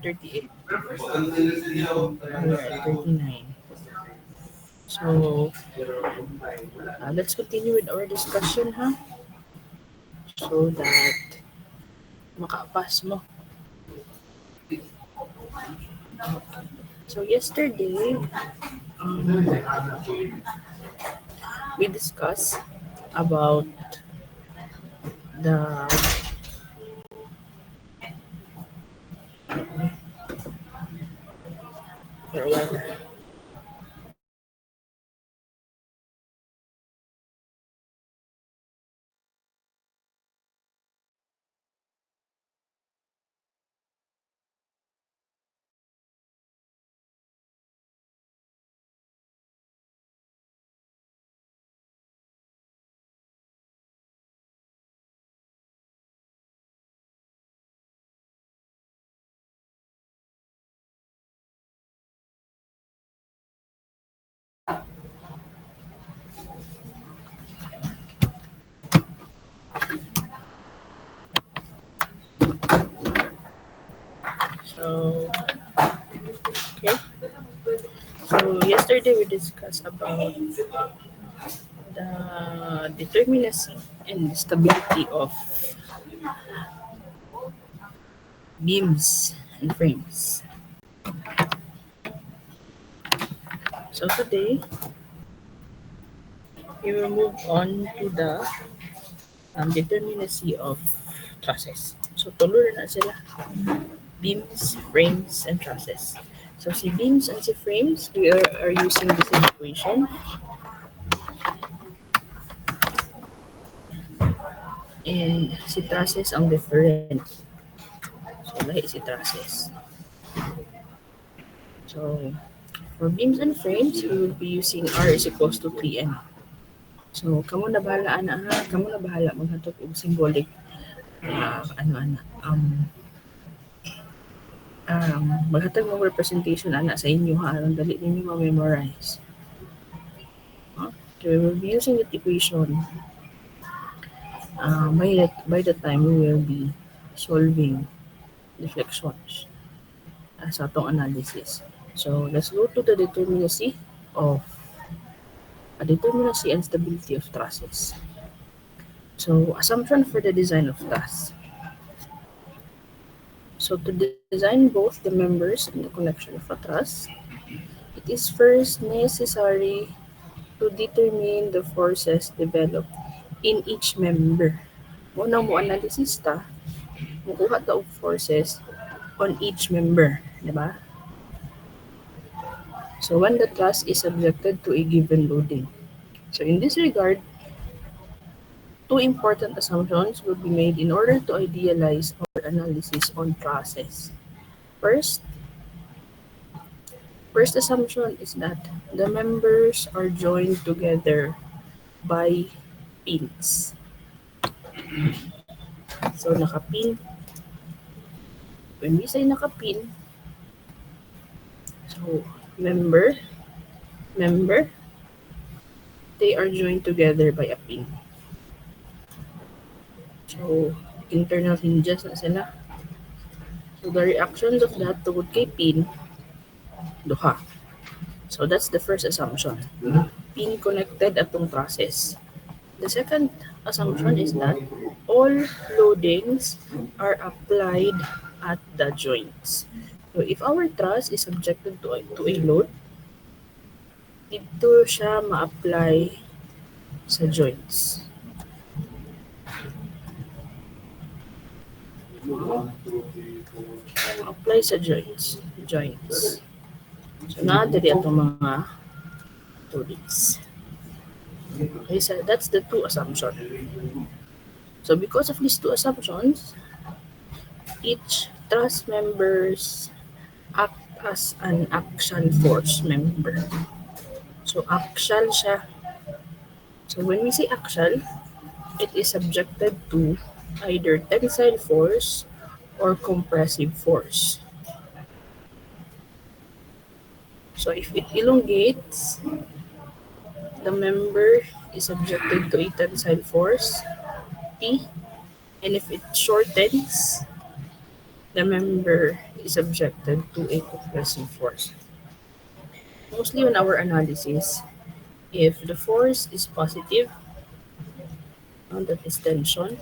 38. We're at 39. So, let's continue with our discussion, ha? So that makapas mo. So, yesterday, we discussed about the so okay. So yesterday we discussed about the determinacy and stability of beams and frames. So today we will move on to the determinacy of trusses. So tuloy na sila. Beams, frames, and trusses. So si beams and si frames, we are using the same equation. And si trusses ang different. So lahi si trusses. So for beams and frames, we will be using R is equals to 3N. So kamo na bahala ana ha, kamo na bahala maghatod og symbolic maghatag mo representation ana sa inyo ha, aron dali ninyo ma-memorize. Okay, we will be using that equation by the time we will be solving deflections sa atong analysis. So let's go to the determinacy and stability of trusses. So assumption for the design of truss. So to design both the members and the connection of a truss, it is first necessary to determine the forces developed in each member. Muna mo analysis ta, mukuha ta og forces on each member, di ba? So when the truss is subjected to a given loading. So in this regard, two important assumptions will be made in order to idealize our analysis on trusses. First assumption is that the members are joined together by pins. So nakapin. When we say nakapin, so member, they are joined together by a pin. So internal hinges na sila. So the reactions of that tungod kay pin, duha. So that's the first assumption. Pin connected atong process. The second assumption is that all loadings are applied at the joints. So if our truss is subjected to a load, dito siya ma-apply sa joints. Apply sa joints. So dali atong mga loadings. Okay, so that's the two assumptions. So because of these two assumptions, each truss members act as an axial force member. So axial siya. So when we say axial, it is subjected to either tensile force or compressive force. So if it elongates, the member is subjected to a tensile force, P, and if it shortens, the member is subjected to a compressive force. Mostly on our analysis, if the force is positive, that is tension.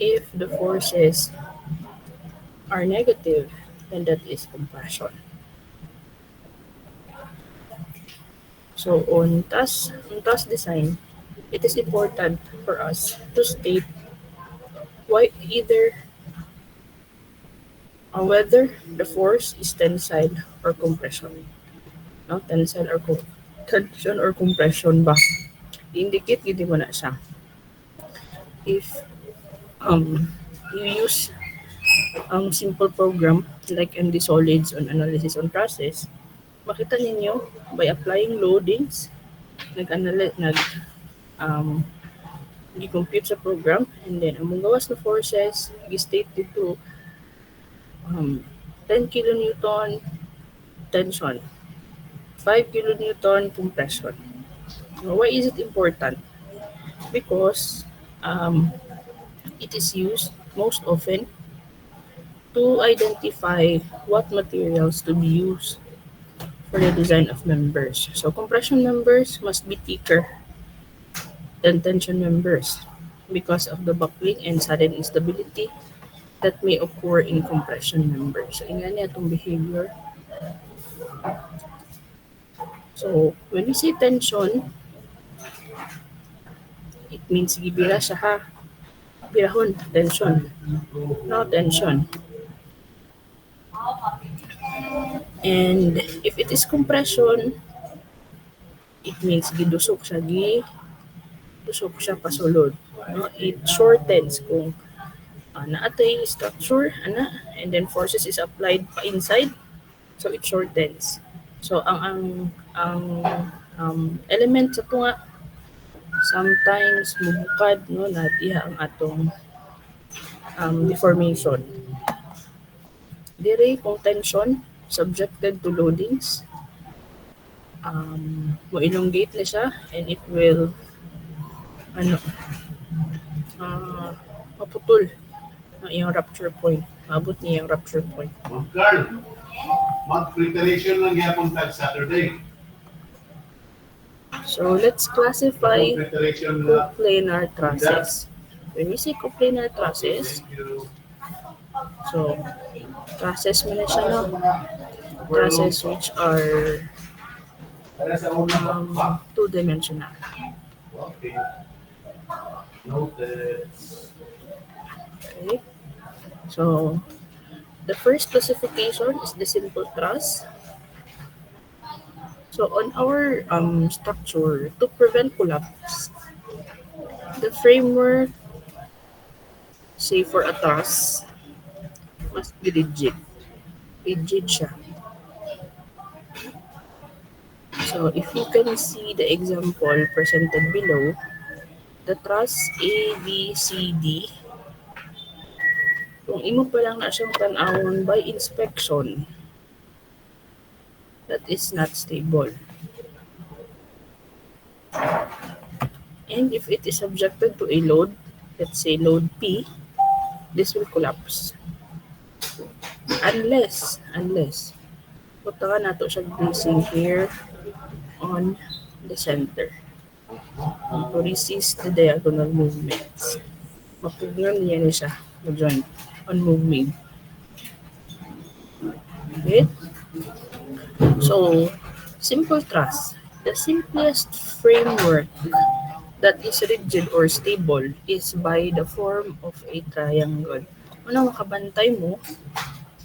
If the forces are negative, then that is compression. So on task design, it is important for us to state why either whether the force is tensile or compression. No, tension or compression ba? I-indicate gid mo na siya. If um you use ang simple program like MD Solids on analysis on process, makita ninyo by applying loadings, nag um gi-compute sa program, and then ang gawas na forces gi-state dito 10 kilonewton tension, 5 kilonewton compression. Now, why is it important? Because it is used most often to identify what materials to be used for the design of members. So compression members must be thicker than tension members because of the buckling and sudden instability that may occur in compression members. So, ingani atong behavior. So, when we say tension, it means gibira siya ha. Birahon, tension. No tension. And if it is compression, it means gidusok siya pasulod. No? It shortens kung naatay structure, and then forces is applied pa inside, so it shortens. So ang element sa tunga sometimes mubukad no na diha ang atong deformation. Dire kung tension subjected to loadings, mo-elongate na siya and it will maputol ang iyong rupture point. Maabot niya yung rupture point. Carl, mag-preparation lang yapon tag Saturday. So let's classify Preparation lang. coplanar trusses. When we say coplanar trusses, so trusses mo na siya, no? Trusses which are two-dimensional. Okay. Noted. Okay. So the first classification is the simple truss. So on our structure, to prevent collapse, the framework, say for a truss, must be rigid. Rigid siya. So if you can see the example presented below, the truss A, B, C, D, kung imo pa lang na siyang tan-awon by inspection, that is not stable. And if it is subjected to a load, let's say load P, this will collapse. Unless, punta nato siya bracing here on the center to resist the diagonal movements. Mapugnan niya siya na joint on moving. Okay? So, simple truss. The simplest framework that is rigid or stable is by the form of a triangle. Ano makabantay mo,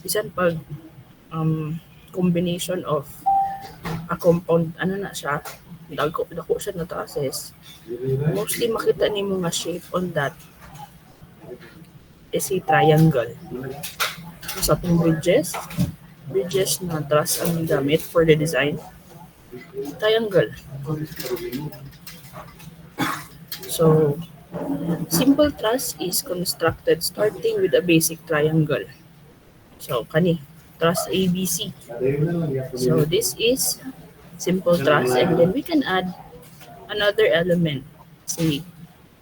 bisan pag combination of a compound, siya, dako siya na trusses, mostly makita nimo nga shape on that is a triangle. Sa atong bridges na truss ang gamit for the design, triangle. So, simple truss is constructed starting with a basic triangle. So, kani, truss ABC. So, this is simple truss, and then we can add another element, say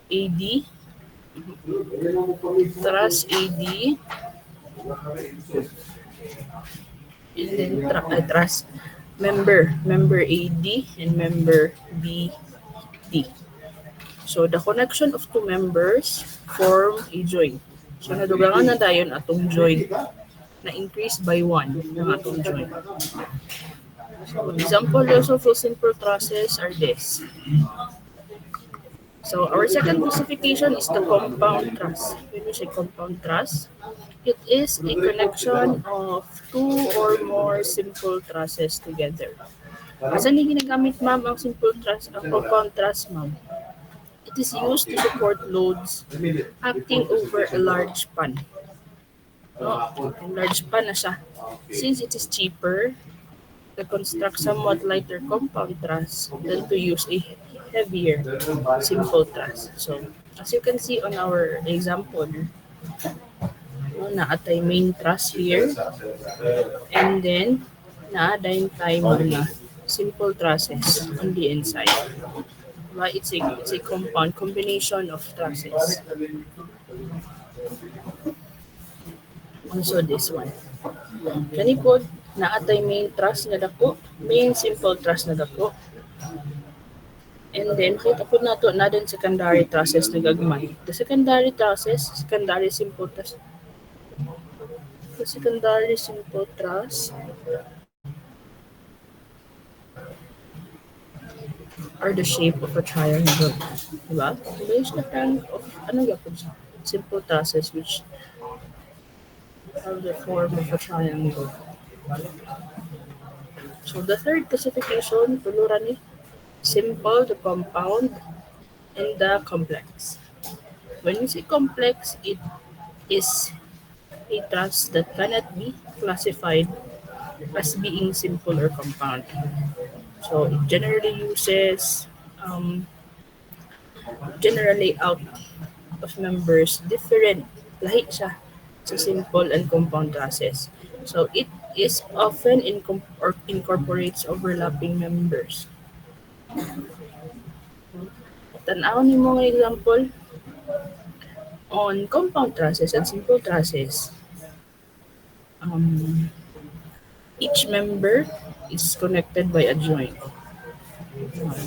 AD, truss AD, And then trust member AD and member BD. So the connection of two members form a joint. So nadugangan na dayon atong joint na increased by 1 ng atong joint. So example also for simple trusses are this. So our second classification is the compound truss. When we say compound truss, it is a connection of two or more simple trusses together. Asa ni ginagamit ma'am ang simple truss, ang compound truss ma'am? It is used to support loads acting over a large span. No, large span na siya. Since it is cheaper to construct somewhat lighter compound truss than to use a heavier simple truss. So, as you can see on our example, naatay main truss here, and then naadayin tayo mga simple trusses on the inside. It's a compound combination of trusses. Also this one. Kani po, naatay main truss na dako, main simple truss na dako. And then, kita po nato na din secondary trusses na gagmay. The secondary trusses, secondary simple truss. The secondary simple truss are the shape of a triangle. Diba? Based na lang of, ano yapon siya? Simple trusses which have the form of a triangle. So the third classification, tuluran ni simple, the compound, and the complex. When we say complex, it is a truss that cannot be classified as being simple or compound. So it generally uses general layout of members different lahi siya sa simple and compound trusses. So it is often or incorporates overlapping members. Tanaw ni mo nga example on compound trusses and simple trusses. Each member is connected by a joint.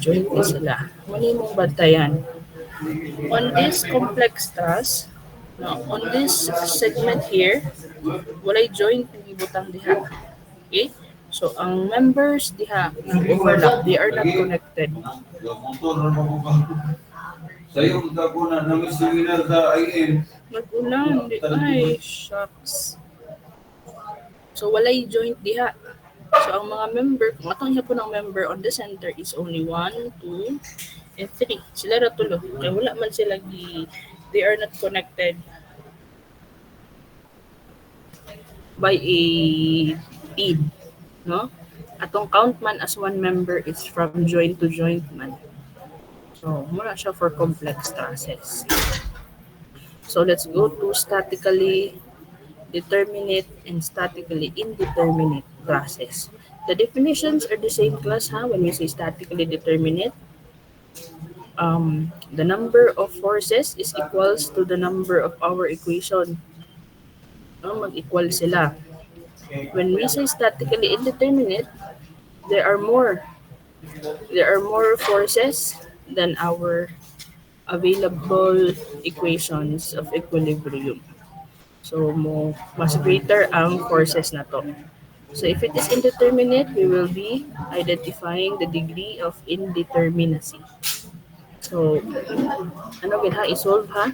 Joint na sila. Mali mong bantayan. On this complex truss, on this segment here, walay joint nagibutang diha. Okay? So, ang members diha nag-overlap. They are not connected. Sa'yo, ko na namin seminar sa IM. Nag-ulan. Ay, shucks. So, walay joint diha. So, ang mga member, kung atong po ng member on the center is only 1, 2, and 3. Sila na tulo. Kaya wala man sila they are not connected by a bead. No? Atong count man as one member is from joint to joint man. So, muna siya for complex trusses. So, let's go to statically determinate and statically indeterminate trusses. The definitions are the same class when we say statically determinate. The number of forces is equals to the number of our equation. Mag-equal sila. When we say statically indeterminate, there are more forces than our available equations of equilibrium. So, mas greater ang forces na to. So, if it is indeterminate, we will be identifying the degree of indeterminacy. So, ano gid ha? I-solve ha?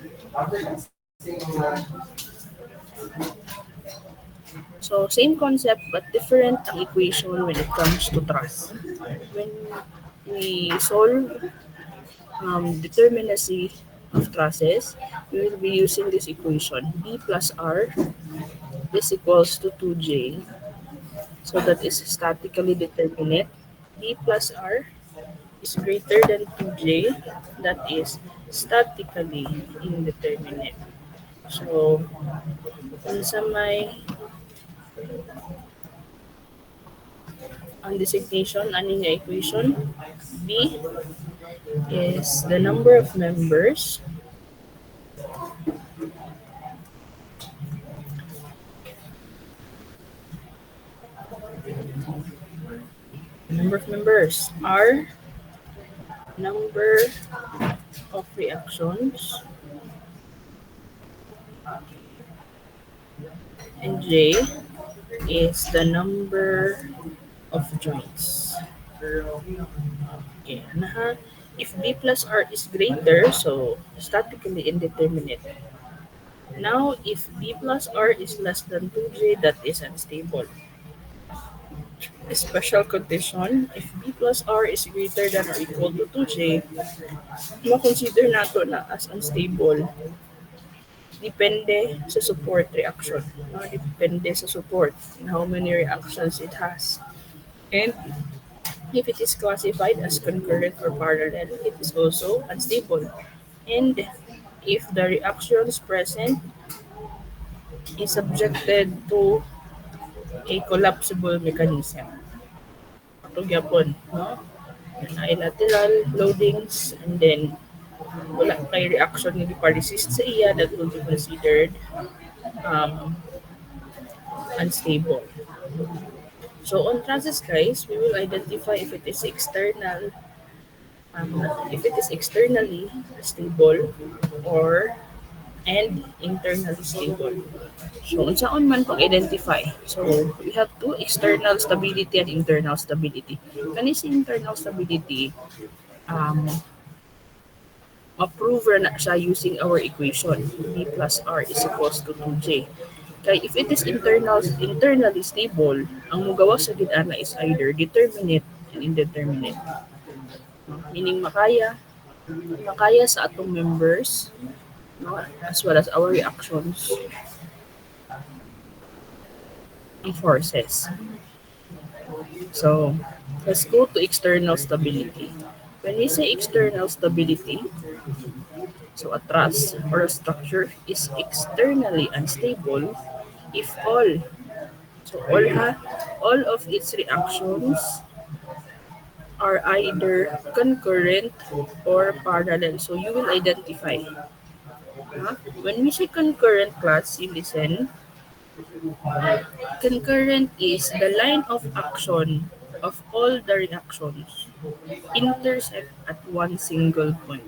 So, same concept but different equation when it comes to truss. When we solve determinacy of trusses, we will be using this equation. B plus R is equals to 2J. So that is statically determinate. B plus R is greater than 2J. That is statically indeterminate. So, sa may ang designation, ano yung equation? B is the number of members Number of members are number of reactions, and J is the number of joints. Okay, if B plus R is greater, so statically indeterminate. Now, if B plus R is less than 2J, that is unstable. A special condition, if B plus R is greater than or equal to 2J, makonsider nato na as unstable. Depende sa support reaction. No? Depende sa support and how many reactions it has. And if it is classified as concurrent or parallel, it is also unstable. And if the reactions present is subjected to a collapsible mechanism. Ito gyapon, no? Lateral loadings, and then wala kay reaction nga gipa-resist sa iya, that will be considered unstable. So on Francis case, we will identify if it is externally stable or and internally stable. So unsaon man pag-identify? So we have two, external stability and internal stability. Kani si internal stability, ma-prove na siya using our equation. B plus R is equals to 2J. Kaya if it is internally stable, ang mugawa sa gid-ana is either determinate and indeterminate. Meaning makaya sa atong members, no, as well as our reactions and forces. So, let's go to external stability. When we say external stability, so a truss or a structure is externally unstable if all of its reactions are either concurrent or parallel. So you will identify. When we say concurrent class, you listen. Concurrent is the line of action of all the reactions intersect at one single point.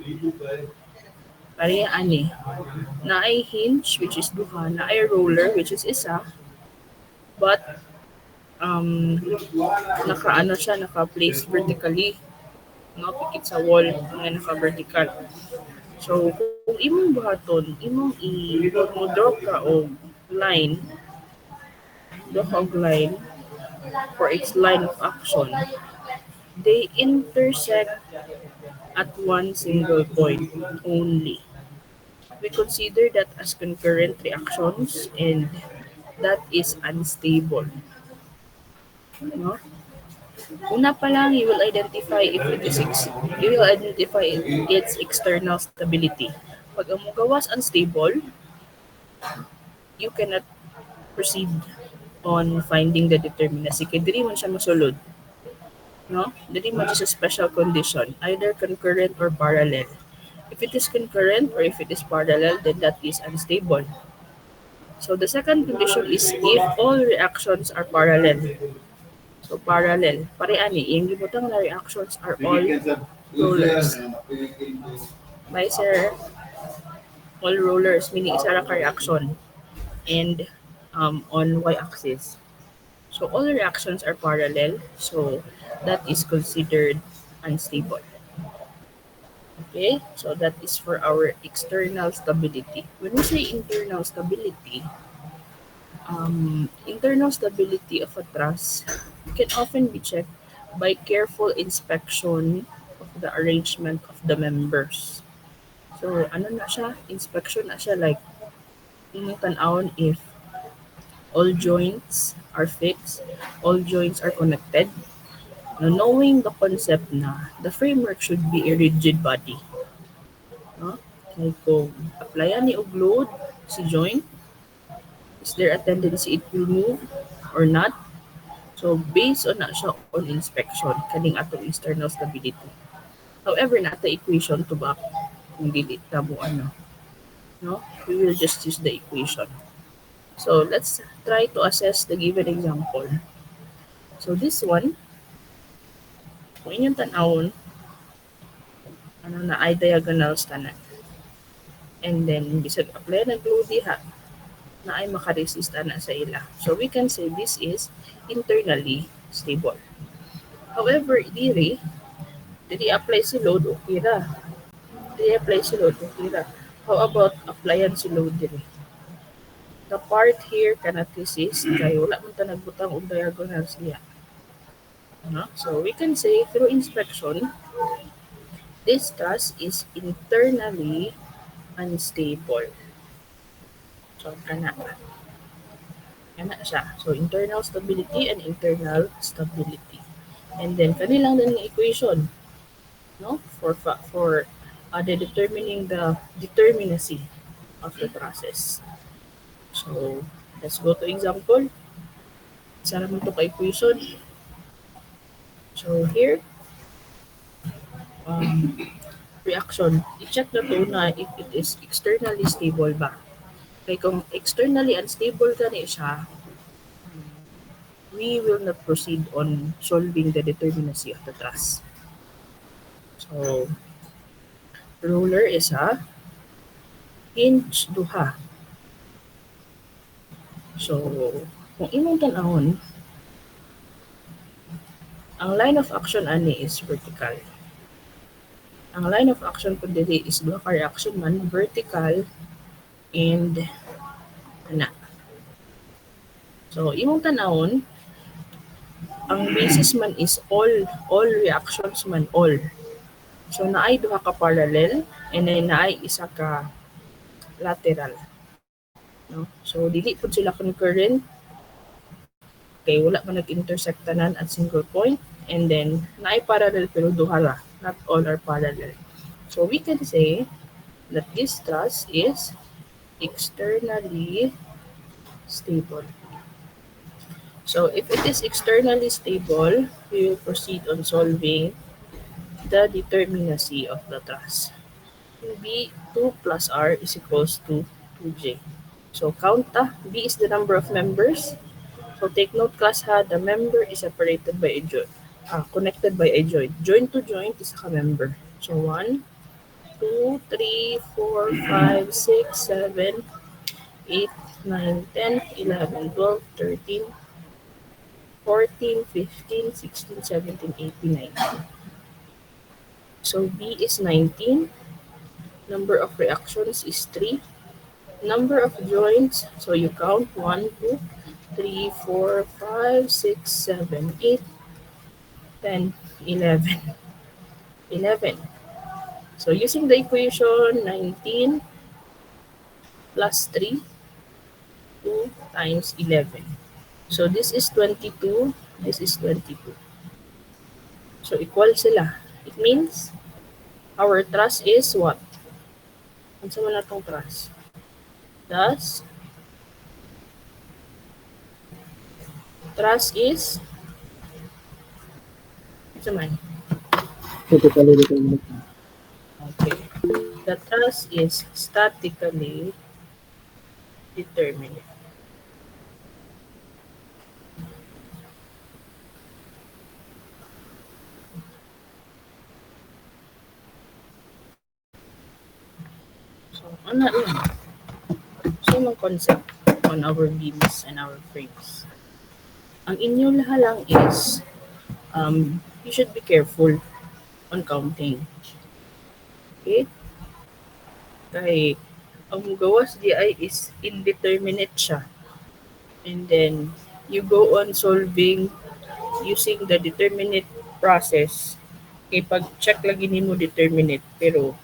Pareha ani. Na ay hinge, which is duha, na ay roller, which is isa, but naka-place vertically, no, pikit sa wall, nga naka-vertical. So, kung imong buhaton, imong i-draw ka og line for its line of action, they intersect at one single point only. We consider that as concurrent reactions, and that is unstable. No? Una pa lang, you will identify its external stability. Pag ang mugawas unstable, you cannot proceed on finding the determinacy. Kaya dili man siya masulod. No? Dili man siya sa special condition, either concurrent or parallel. If it is concurrent or if it is parallel, then that is unstable. So the second condition is if all reactions are parallel. So parallel, pareani, yung gibutang na reactions are all rollers. By sir, all rollers, meaning isa ra ka reaction. And on y-axis. So all reactions are parallel, so that is considered unstable. Okay, so that is for our external stability. When we say internal stability of a truss can often be checked by careful inspection of the arrangement of the members. So, ano na siya? Inspection na siya, like, yung tanawon if all joints are fixed, all joints are connected. Now, knowing the concept na the framework should be a rigid body. No? Like kung applyan ni og load si joint, is there a tendency it will move or not? So, based on na siya on inspection, kaning atong external stability. However, nata equation to back kung dili ta mo ano. No? We will just use the equation. So, let's try to assess the given example. So, this one, Kung inyong tanawon, ano na ay diagonals tanan. And then, bisag apply ng glue diha, na ay makaresist na sa ila. So, we can say this is internally stable. However, diri apply si load, okay ra. Diri apply si load, okay ra. How about applyan si load diri? The part here cannot resist, kaya wala man ta nagbutang og diagonal siya. No? So, we can say through inspection, this truss is internally unstable. So, kana siya. So, internal stability and internal stability. And then, kanilang din equation, no? For determining the determinacy of the process. So, let's go to example. Isa naman ito ka-equation. So, here, reaction. I-check na to na if it is externally stable ba. Kaya kung externally unstable ka na siya, we will not proceed on solving the determinacy of the truss. So, roller is a hinge duha. So, kung imong tanahon, ang line of action ani is vertical. Ang line of action ko dili is duha ka reaction man, vertical and ana. So, imong tanahon, ang basis man is all reactions man, all. So, naay duha ka parallel and then naay isa ka lateral. No? So, dili po sila concurrent. Okay, wala man nag-intersect tanan at single point. And then, naay parallel pero duha ra. Not all are parallel. So, we can say that this truss is externally stable. So, if it is externally stable, we will proceed on solving the determinacy of the truss. B 2 plus R is equals to 2J. So, count B is the number of members. So, take note class ha, the member is separated by a joint. Connected by a joint. Joint to joint is a member. So, 1, 2, 3, 4, 5, 6, 7, 8, 9, 10, 11, 12, 13, 14, 15, 16, 17, 18, 19. So, B is 19. Number of reactions is 3. Number of joints, so you count 1, 2, 3, 4, 5, 6, 7, 8, 10, 11. 11. So using the equation 19 plus 3, 2 times 11. So this is 22, this is 22. So equal sila. It means our truss is what? Ano sa mga itong truss? Thus, truss is okay. The truss is statically determinate. So, ano yun? So, yung concept on our beams and our frames. Ang inyo lang is you should be careful on counting. Okay? Kaya ang gawas di ay is indeterminate siya. And then, you go on solving using the determinate process. Okay, pag-check lagi nimo determinate, pero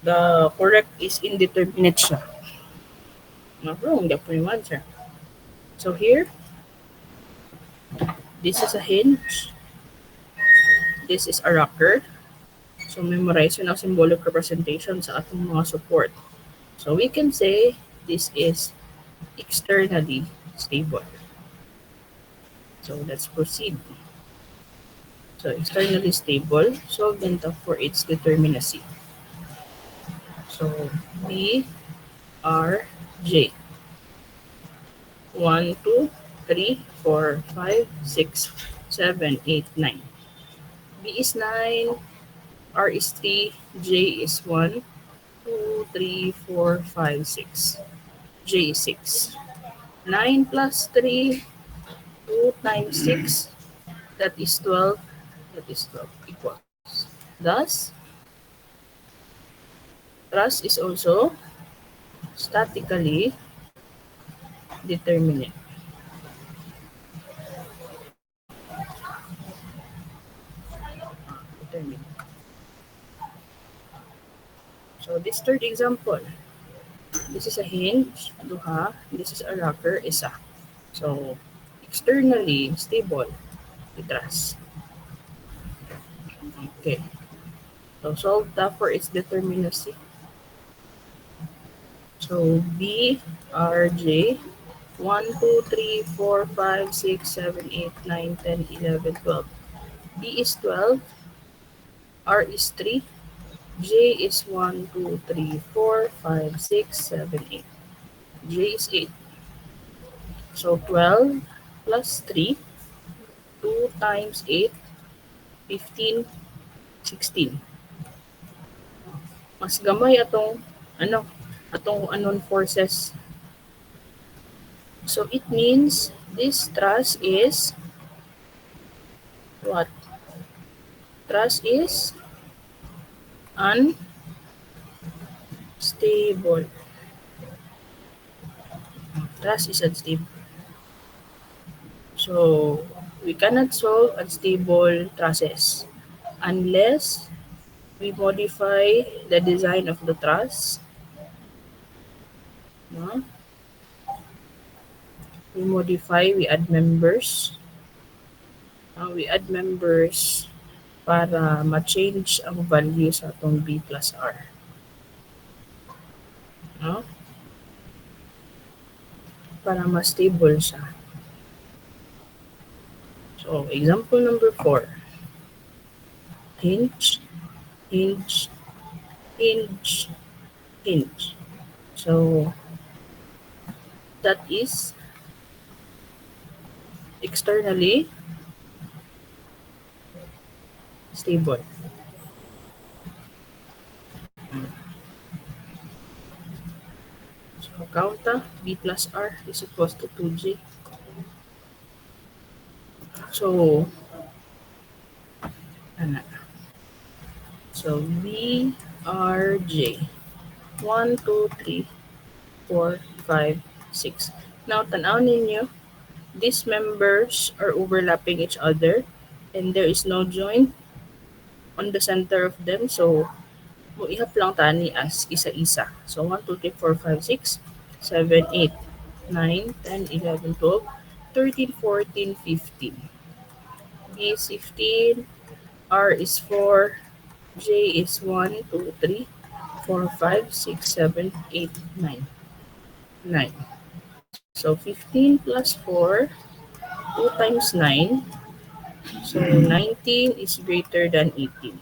the correct is indeterminate siya. Wrong, the point answer. So here, this is a hinge. This is a rocker. So memorize yun ang symbolic representation sa atong mga support. So we can say this is externally stable. So let's proceed. So externally stable, solve then for its determinacy. So B, R, J. 1, 2, 3, 4, 5, 6, 7, 8, 9. B is 9, R is 3, J is 1, 2, 3, 4, 5, 6. J is 6. 9 plus 3, 2 times 6, that is 12. That is 12 equals. Thus, trust is also statically determinate. Determinate. So this third example, this is a hinge, duha. This is a rocker, isa. So externally stable, itras. Okay. So solve that for its determinacy. So B, R, J, 1, 2, 3, 4, 5, 6, 7, 8, 9, 10, 11, 12. B is 12, R is 3, J is 1, 2, 3, 4, 5, 6, 7, 8. J is 8. So 12 plus 3, 2 times 8, 15, 16. Mas gamay atong unknown forces. So it means this truss is what? Truss is unstable. Truss is unstable. So we cannot solve unstable trusses unless we modify the design of the truss. No? We add members. We add members para ma-change ang value sa atong B plus R. No? Para mas stable siya. So, example number 4. Hinge, hinge, hinge, hinge. So, that is externally stable. So, count B plus R is equals to 2J. So, so B, R, J. 1, 2, 3, 4, 5, 6. Now, tanaw ninyo, these members are overlapping each other and there is no joint on the center of them. So, muihap lang tani as isa-isa. So, 1, 2, 3, 4, 5, 6, 7, 8, 9, 10, 11, 12, 13, 14, 15. B is 15, R is 4, J is 1, 2, 3, 4, 5, 6, 7, 8, 9. 9. So 15 plus 4, 2 times 9. So 19 is greater than 18.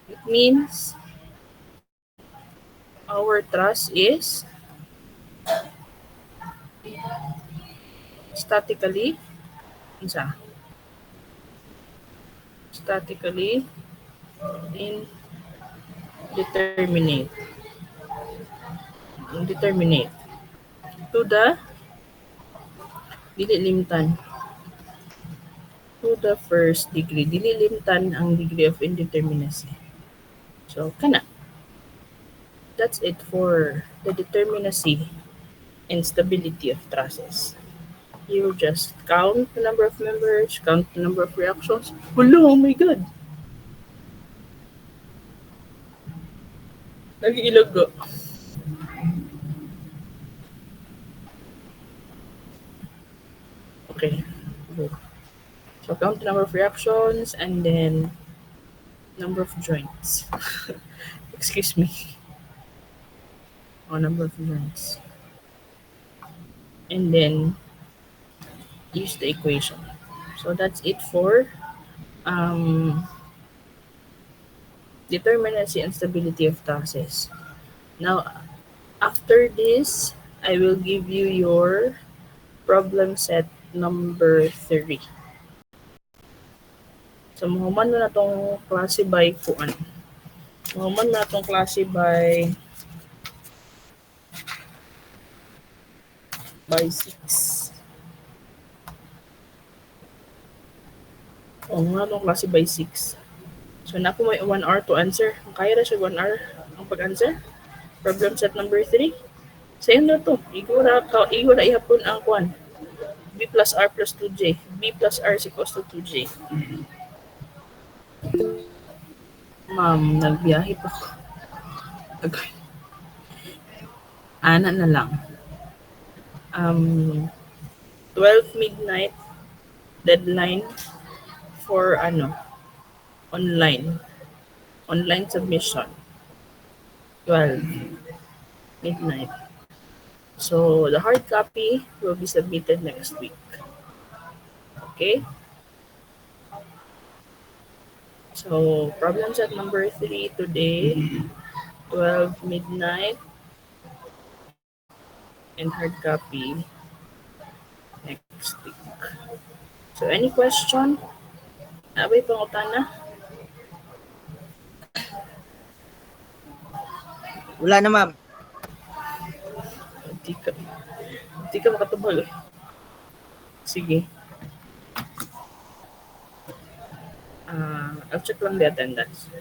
It means our truss is statically indeterminate to the dililimtan to the first degree. Dililimtan ang degree of indeterminacy. So kana. That's it for the determinacy and stability of trusses. You just count the number of members, count the number of reactions. Hello, oh my God! Nag-iilog ko. Okay. So count the number of reactions and then number of joints. Excuse me. Number of joints. And then use the equation. So that's it for determinacy and stability of trusses. Now, after this, I will give you your problem set number 3. So, mahuman mo na itong klase by kuan. Mahuman mo na itong klase by 6. O, nga itong klase by 6. So, na po may 1 hour to answer. Kaya na siya 1 hour ang pag-answer. Problem set number 3. Sa'yo na to. Igo na ihapon ang kuan. B plus R plus 2J. B plus R is equals to 2J. Ma'am, nagbiyahe pa ako. Okay. Ana na lang. 12 midnight deadline for online submission. 12 midnight. So the hard copy will be submitted next week. Okay? So problem set number 3 today, 12 midnight, and hard copy next week. So any question? Abay pangutana? Wala na, ma'am. Hindi ka makatubol. Sige. I'll check lang the attendance.